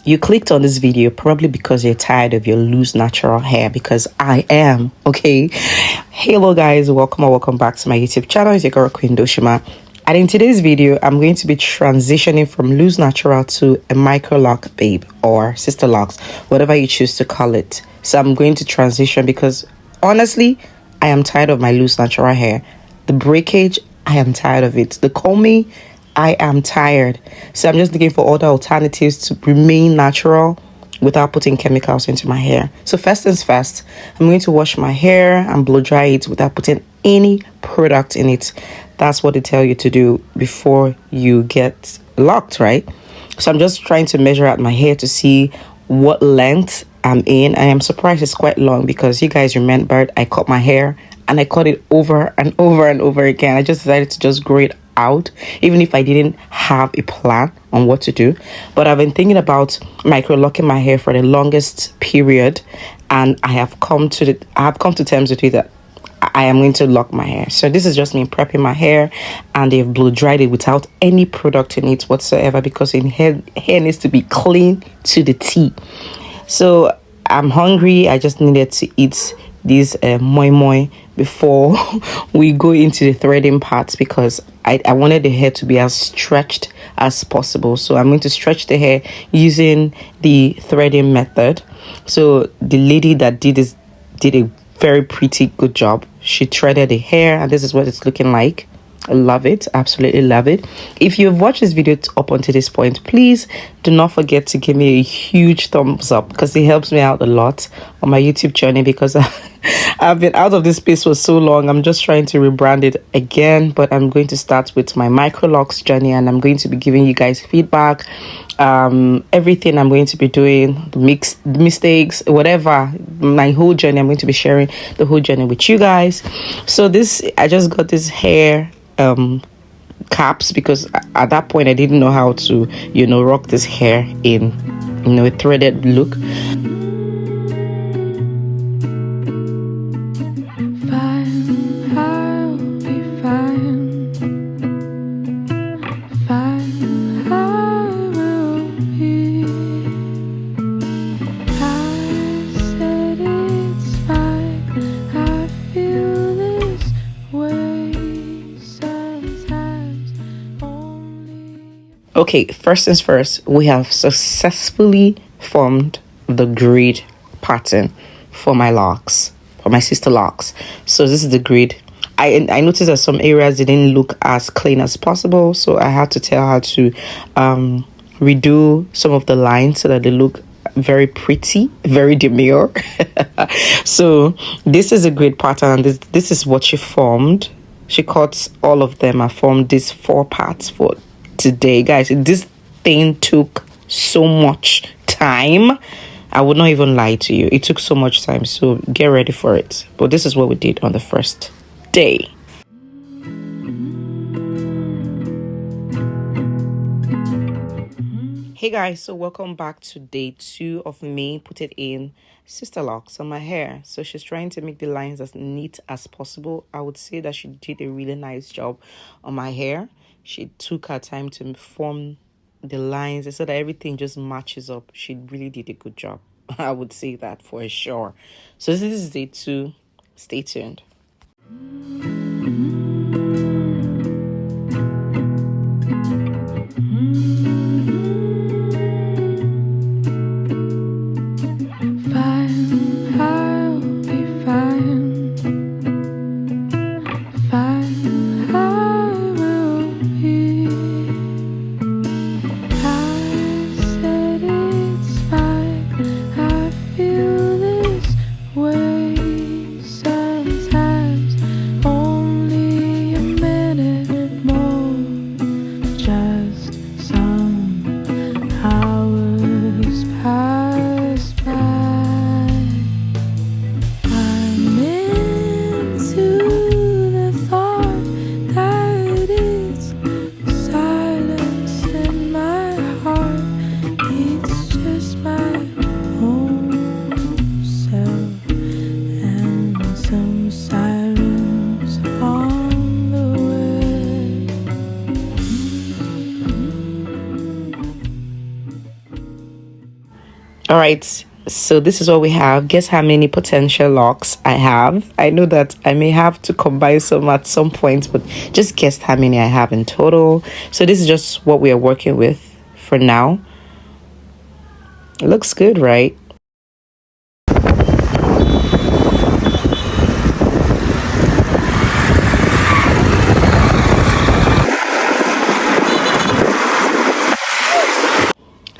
You clicked on this video probably because you're tired of your loose natural hair, because I am. Okay, hello guys, welcome back to my YouTube channel. It's your girl Queen Doshima, and in today's video I'm going to be transitioning from loose natural to a microlock babe, or Sisterlocs, whatever you choose to call it. So I'm going to transition because honestly I am tired of my loose natural hair. The breakage, I am tired of it. The combing, I am tired. So I'm just looking for other alternatives to remain natural without putting chemicals into my hair. So first things first, I'm going to wash my hair and blow dry it without putting any product in it. That's what they tell you to do before you get locked, right? So I'm just trying to measure out my hair to see what length I'm in. I am surprised it's quite long because you guys remembered I cut my hair and I cut it over and over and over again. I just decided to just grow it out, even if I didn't have a plan on what to do. But I've been thinking about micro-locking my hair for the longest period, and I have come to terms with it that I am going to lock my hair. So this is just me prepping my hair, and they've blow dried it without any product in it whatsoever, because hair needs to be clean to the T. So I'm hungry. I just needed to eat these moi moi before we go into the threading part, because I wanted the hair to be as stretched as possible. So I'm going to stretch the hair using the threading method. So the lady that did this did a very pretty good job. She threaded the hair, and this is what it's looking like. I love it, absolutely love it. If you've watched this video up until this point, please do not forget to give me a huge thumbs up, because it helps me out a lot on my YouTube journey, because I've been out of this space for so long. I'm just trying to rebrand it again, but I'm going to start with my Microlocs journey, and I'm going to be giving you guys feedback, everything I'm going to be doing, the mistakes, whatever, my whole journey. I'm going to be sharing the whole journey with you guys. So I just got this hair caps, because at that point I didn't know how to rock this hair in a threaded look. Okay, first things first, we have successfully formed the grid pattern for my locks, for my Sisterlocs. So this is the grid. I noticed that some areas didn't look as clean as possible, so I had to tell her to redo some of the lines so that they look very pretty, very demure. So this is a grid pattern, and this is what she formed. She cut all of them and formed these 4 parts for today, guys. This thing took so much time. I would not even lie to you. It took so much time, so get ready for it. But this is what we did on the first day. Hey guys, so welcome back to day 2 of me putting in Sisterlocs on my hair. So she's trying to make the lines as neat as possible. I would say that she did a really nice job on my hair. She took her time to form the lines so that everything just matches up. She really did a good job. I would say that for sure. So this is day 2. Stay tuned. Sometimes only All right, so this is what we have. Guess how many potential locks I have. I know that I may have to combine some at some point, but just guess how many I have in total. So this is just what we are working with for now. It looks good, right?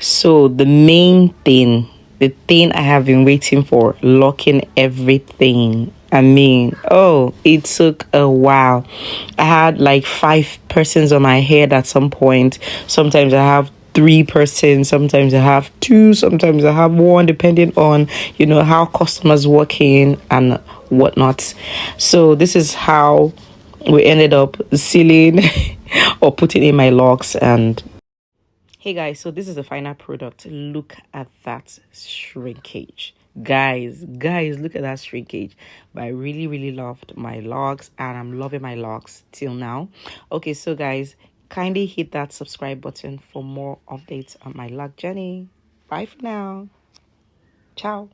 So the thing I have been waiting for, locking everything. I mean, oh, it took a while. I had like 5 persons on my head at some point. Sometimes I have 3 persons, sometimes I have two, sometimes I have one, depending on, how customers work in and whatnot. So this is how we ended up sealing or putting in my locks. And hey guys, so this is the final product. Look at that shrinkage. Guys, look at that shrinkage. But I really, really loved my logs, and I'm loving my logs till now. Okay, so guys, kindly hit that subscribe button for more updates on my log journey. Bye for now. Ciao.